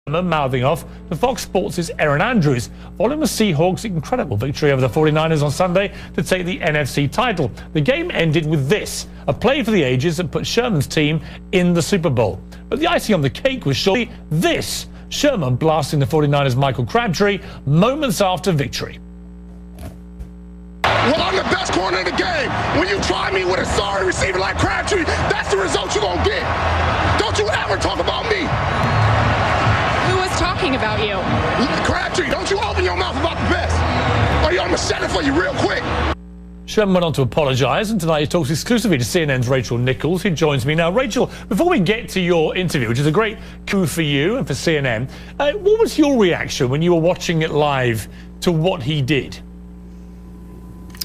Mouthing off to Fox Sports' Erin Andrews following the Seahawks' incredible victory over the 49ers on Sunday to take the NFC title. The game ended with this, a play for the ages that put Sherman's team in the Super Bowl. But the icing on the cake was surely this, Sherman blasting the 49ers' Michael Crabtree moments after victory. Well, I'm the best corner in the game. When you try me with a sorry receiver like Crabtree, that's the result you're going to get. Don't you ever talk about me. Talking about you. Crabtree, don't you open your mouth about the best, or I'm going to shut it for you real quick. Sherman went on to apologise, and tonight he talks exclusively to CNN's Rachel Nichols, who joins me now. Rachel, before we get to your interview, which is a great coup for you and for CNN, what was your reaction when you were watching it live to what he did?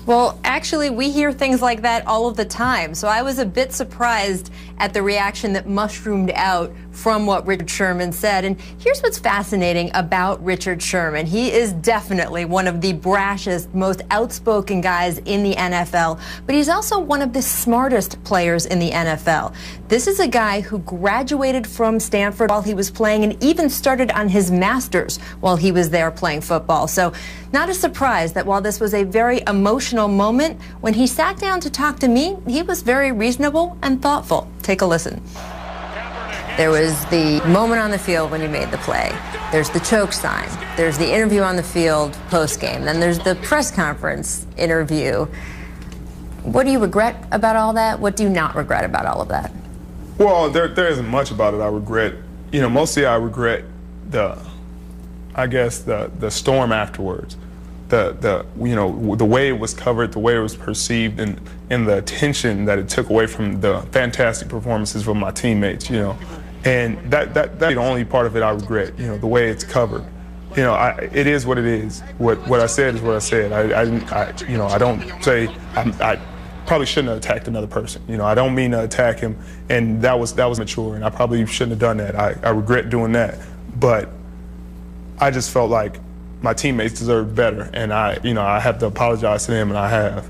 Well, actually, we hear things like that all of the time, so I was a bit surprised at the reaction that mushroomed out from what Richard Sherman said. And here's what's fascinating about Richard Sherman. He is definitely one of the brashest, most outspoken guys in the NFL, but he's also one of the smartest players in the NFL. This is a guy who graduated from Stanford while he was playing and even started on his master's while he was there playing football. So not a surprise that while this was a very emotional moment, when he sat down to talk to me, he was very reasonable and thoughtful. Take a listen. There was the moment on the field when you made the play. There's the choke sign. There's the interview on the field post-game. Then there's the press conference interview. What do you regret about all that? What do you not regret about all of that? Well, there isn't much about it I regret. You know, mostly I regret the storm afterwards. The way it was covered, the way it was perceived, and the attention that it took away from the fantastic performances from my teammates, you know. And that's the only part of it I regret, you know, the way it's covered. You know, it is what it is. What I said is what I said. I don't say I probably shouldn't have attacked another person. You know, I don't mean to attack him, and that was mature, and I probably shouldn't have done that. I regret doing that, but I just felt like my teammates deserved better, and I have to apologize to them, and I have.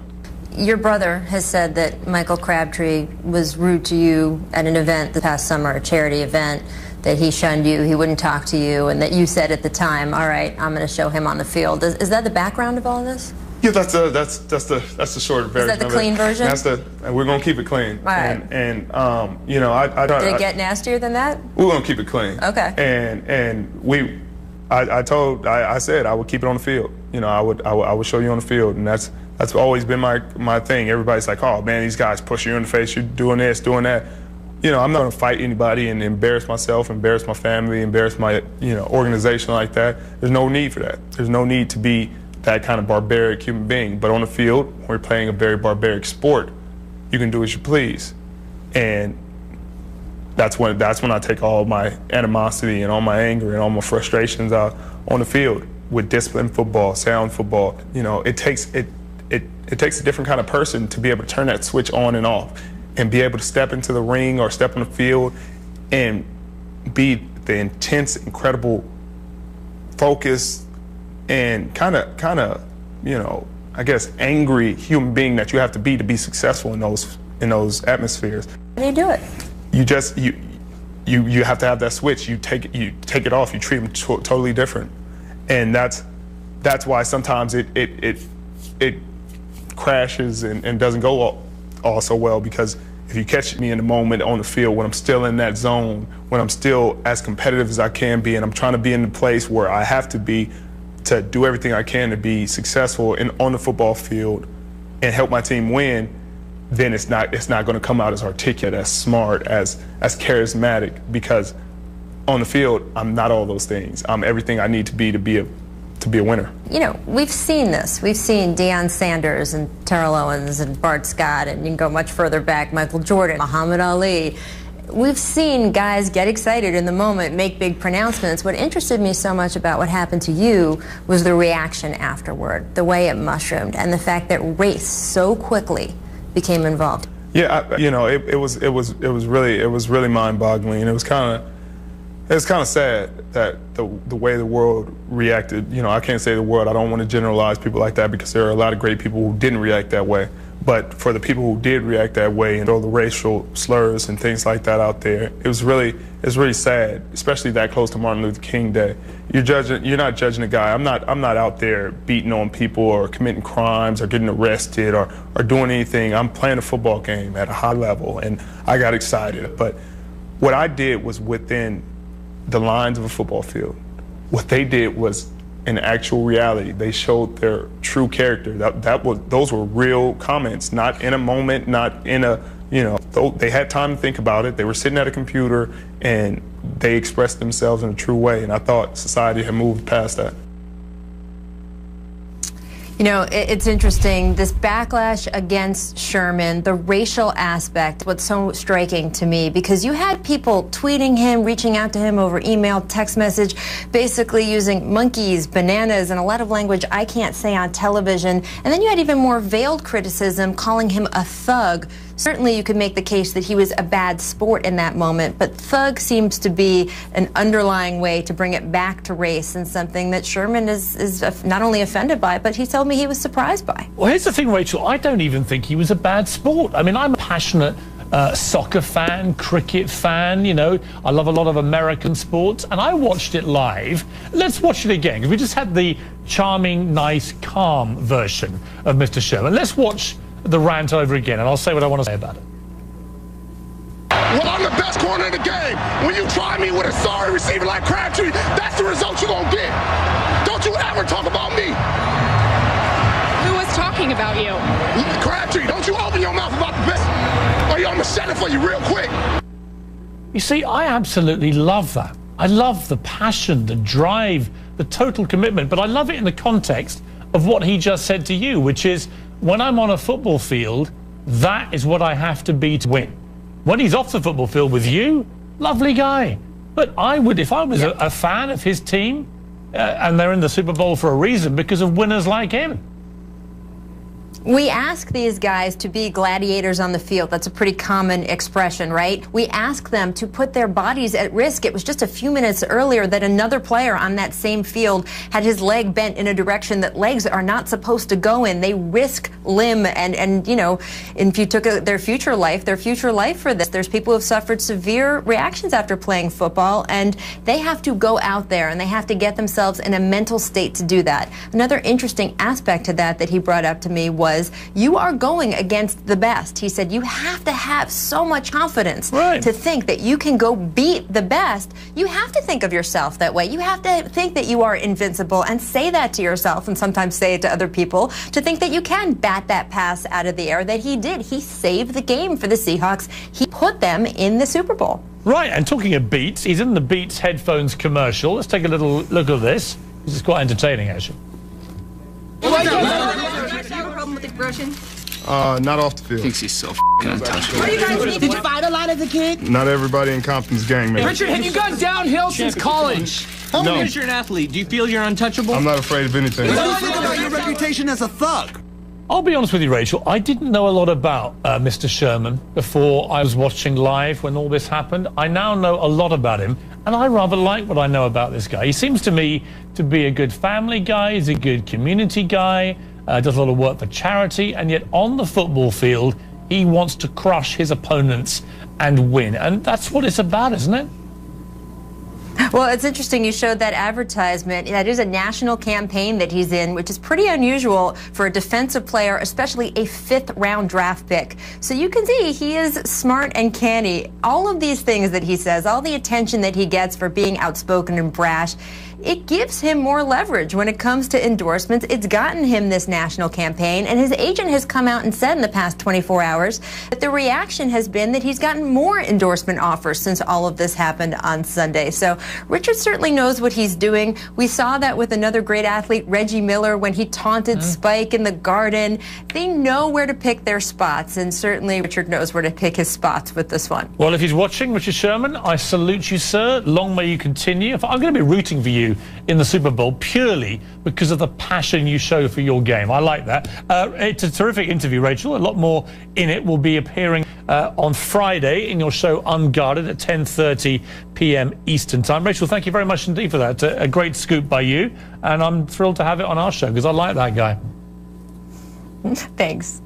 Your brother has said that Michael Crabtree was rude to you at an event this past summer, a charity event, that he shunned you, he wouldn't talk to you, and that you said at the time, all right, I'm going to show him on the field. Is that the background of all of this? Yeah, that's the short version. Is that the clean version? We're going to keep it clean. All right. And I don't. Did it get nastier than that? We're going to keep it clean. Okay. I said I would keep it on the field. You know, I would show you on the field, and that's always been my thing. Everybody's like, oh man, these guys push you in the face, you're doing this, doing that. You know, I'm not gonna fight anybody and embarrass myself, embarrass my family, embarrass my organization like that. There's no need for that. There's no need to be that kind of barbaric human being. But on the field, when we're playing a very barbaric sport, you can do as you please, and that's when I take all my animosity and all my anger and all my frustrations out on the field with disciplined football, sound football. You know, it takes a different kind of person to be able to turn that switch on and off and be able to step into the ring or step on the field and be the intense, incredible, focused, and kind of, I guess, angry human being that you have to be successful in those atmospheres. How do you do it? You have to have that switch. You take it off. You treat them totally different, and that's why sometimes it crashes and doesn't go all so well, because if you catch me in the moment on the field when I'm still in that zone, when I'm still as competitive as I can be, and I'm trying to be in the place where I have to be to do everything I can to be successful on the football field and help my team win, then it's not going to come out as articulate, as smart, as charismatic, because on the field I'm not all those things. I'm everything I need to be a winner. You know, we've seen this. We've seen Deion Sanders and Terrell Owens and Bart Scott, and you can go much further back, Michael Jordan, Muhammad Ali. We've seen guys get excited in the moment, make big pronouncements. What interested me so much about what happened to you was the reaction afterward, the way it mushroomed, and the fact that race so quickly became involved. Yeah, it was really mind-boggling. It was kind of, It's kind of sad that the way the world reacted, you know, I can't say the world, I don't want to generalize people like that because there are a lot of great people who didn't react that way. But for the people who did react that way and throw the racial slurs and things like that out there, it's really sad, especially that close to Martin Luther King Day. You're not judging a guy. I'm not out there beating on people or committing crimes or getting arrested or doing anything. I'm playing a football game at a high level and I got excited. But what I did was within the lines of a football field. What they did was an actual reality. They showed their true character. Those were real comments, not in a moment, not in a, you know, they had time to think about it. They were sitting at a computer and they expressed themselves in a true way. And I thought society had moved past that. You know, it's interesting, this backlash against Sherman, the racial aspect, what's so striking to me, because you had people tweeting him, reaching out to him over email, text message, basically using monkeys, bananas, and a lot of language I can't say on television. And then you had even more veiled criticism, calling him a thug. Certainly you could make the case that he was a bad sport in that moment, but thug seems to be an underlying way to bring it back to race, and something that Sherman is not only offended by, but he told me he was surprised by. Well, here's the thing, Rachel, I don't even think he was a bad sport. I mean, I'm a passionate soccer fan, cricket fan, you know, I love a lot of American sports, and I watched it live. Let's watch it again, because we just had the charming, nice, calm version of Mr. Sherman. Let's watch the rant over again, and I'll say what I want to say about it. Well, I'm the best corner in the game. When you try me with a sorry receiver like Crabtree, that's the result you're going to get. Don't you ever talk about me. Who was talking about you? Crabtree, don't you open your mouth about the best, or I'm going to shut it for you real quick. You see, I absolutely love that. I love the passion, the drive, the total commitment, but I love it in the context of what he just said to you, which is, when I'm on a football field, that is what I have to be to win. When he's off the football field with you, lovely guy. But I would, if I was a fan of his team, and they're in the Super Bowl for a reason, because of winners like him. We ask these guys to be gladiators on the field. That's a pretty common expression, right? We ask them to put their bodies at risk. It was just a few minutes earlier that another player on that same field had his leg bent in a direction that legs are not supposed to go in. They risk limb and you know, if you took their future life for this. There's people who have suffered severe reactions after playing football, and they have to go out there and they have to get themselves in a mental state to do that. Another interesting aspect to that he brought up to me was, you are going against the best. He said you have to have so much confidence to think that you can go beat the best. You have to think of yourself that way. You have to think that you are invincible and say that to yourself, and sometimes say it to other people, to think that you can bat that pass out of the air that he did. He saved the game for the Seahawks. He put them in the Super Bowl. Right, and talking of Beats, he's in the Beats headphones commercial. Let's take a little look at this. This is quite entertaining, actually. Not off the field. Thinks he's so untouchable. What do you guys think? Did you fight a lot as a kid? Not everybody in Compton's gang, man. Richard, have you gone downhill since college? How many No. years you're an athlete? Do you feel you're untouchable? I'm not afraid of anything. What do you think about your reputation as a thug? I'll be honest with you, Rachel, I didn't know a lot about Mr. Sherman before I was watching live when all this happened. I now know a lot about him, and I rather like what I know about this guy. He seems to me to be a good family guy, he's a good community guy, does a lot of work for charity, and yet on the football field, he wants to crush his opponents and win. And that's what it's about, isn't it? Well, it's interesting you showed that advertisement. That is a national campaign that he's in, which is pretty unusual for a defensive player, especially a fifth-round draft pick. So you can see he is smart and canny. All of these things that he says, all the attention that he gets for being outspoken and brash, it gives him more leverage when it comes to endorsements. It's gotten him this national campaign, and his agent has come out and said in the past 24 hours that the reaction has been that he's gotten more endorsement offers since all of this happened on Sunday. So Richard certainly knows what he's doing. We saw that with another great athlete, Reggie Miller, when he taunted Spike in the Garden. They know where to pick their spots, and certainly Richard knows where to pick his spots with this one. Well, if he's watching, Richard Sherman, I salute you, sir. Long may you continue. I'm going to be rooting for you in the Super Bowl purely because of the passion you show for your game. I like that. It's a terrific interview, Rachel. A lot more in it will be appearing on Friday in your show Unguarded at 10:30 p.m. p.m. Eastern Time. Rachel, thank you very much indeed for that. A great scoop by you, and I'm thrilled to have it on our show because I like that guy. Thanks.